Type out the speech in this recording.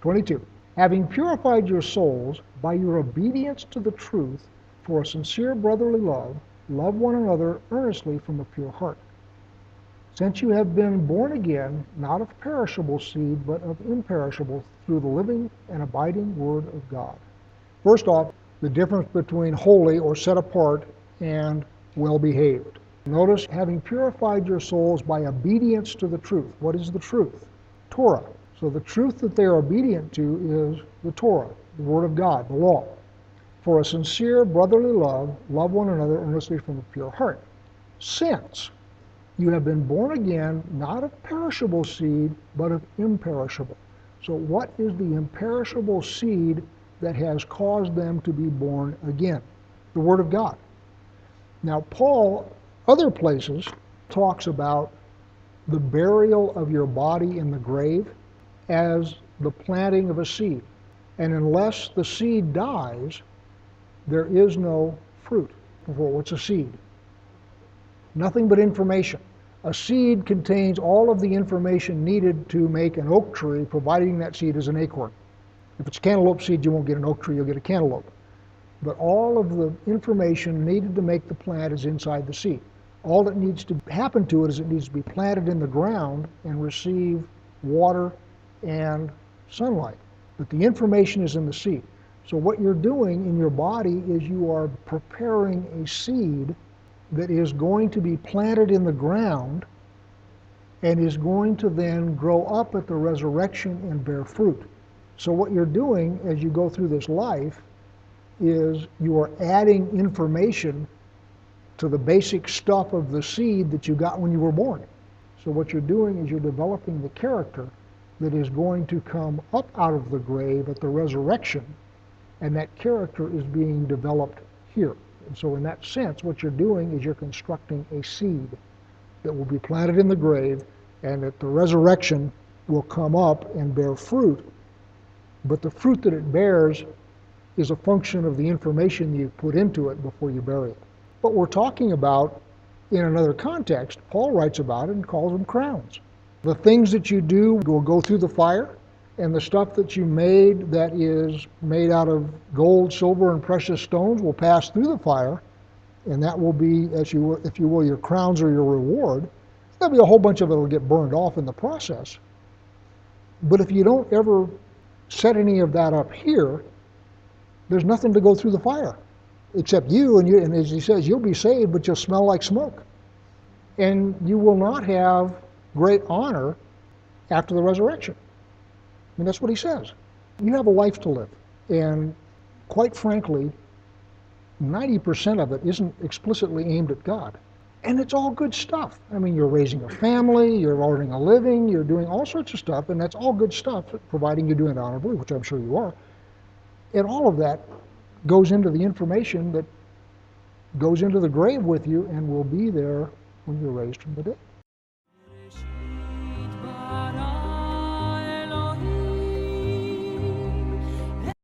22. Having purified your souls by your obedience to the truth for a sincere brotherly love, love one another earnestly from a pure heart. Since you have been born again, not of perishable seed, but of imperishable, through the living and abiding Word of God. First off, the difference between holy or set apart and well-behaved. Notice, having purified your souls by obedience to the truth. What is the truth? Torah. So the truth that they are obedient to is the Torah, the Word of God, the law. For a sincere brotherly love, love one another earnestly from a pure heart. Since you have been born again, not of perishable seed, but of imperishable. So what is the imperishable seed that has caused them to be born again? The Word of God. Now, Paul, other places, talks about the burial of your body in the grave as the planting of a seed. And unless the seed dies, there is no fruit. What's a seed? Nothing but information. A seed contains all of the information needed to make an oak tree, providing that seed is an acorn. If it's a cantaloupe seed, you won't get an oak tree, you'll get a cantaloupe. But all of the information needed to make the plant is inside the seed. All that needs to happen to it is it needs to be planted in the ground and receive water and sunlight. But the information is in the seed. So what you're doing in your body is you are preparing a seed that is going to be planted in the ground and is going to then grow up at the resurrection and bear fruit. So what you're doing as you go through this life is you are adding information to the basic stuff of the seed that you got when you were born. So what you're doing is you're developing the character that is going to come up out of the grave at the resurrection, and that character is being developed here. And so in that sense, what you're doing is you're constructing a seed that will be planted in the grave, and at the resurrection will come up and bear fruit. But the fruit that it bears is a function of the information you put into it before you bury it. What we're talking about in another context, Paul writes about it and calls them crowns. The things that you do will go through the fire, and the stuff that you made that is made out of gold, silver, and precious stones will pass through the fire, and that will be, if you will, your crowns or your reward. There'll be a whole bunch of it that will get burned off in the process. But if you don't ever set any of that up here, there's nothing to go through the fire except you, and as he says, you'll be saved, but you'll smell like smoke. And you will not have great honor after the resurrection. I mean, that's what he says. You have a life to live, and quite frankly, 90% of it isn't explicitly aimed at God. And it's all good stuff. I mean, you're raising a family, you're earning a living, you're doing all sorts of stuff, and that's all good stuff, providing you're doing it honorably, which I'm sure you are. And all of that goes into the information that goes into the grave with you and will be there when you're raised from the dead.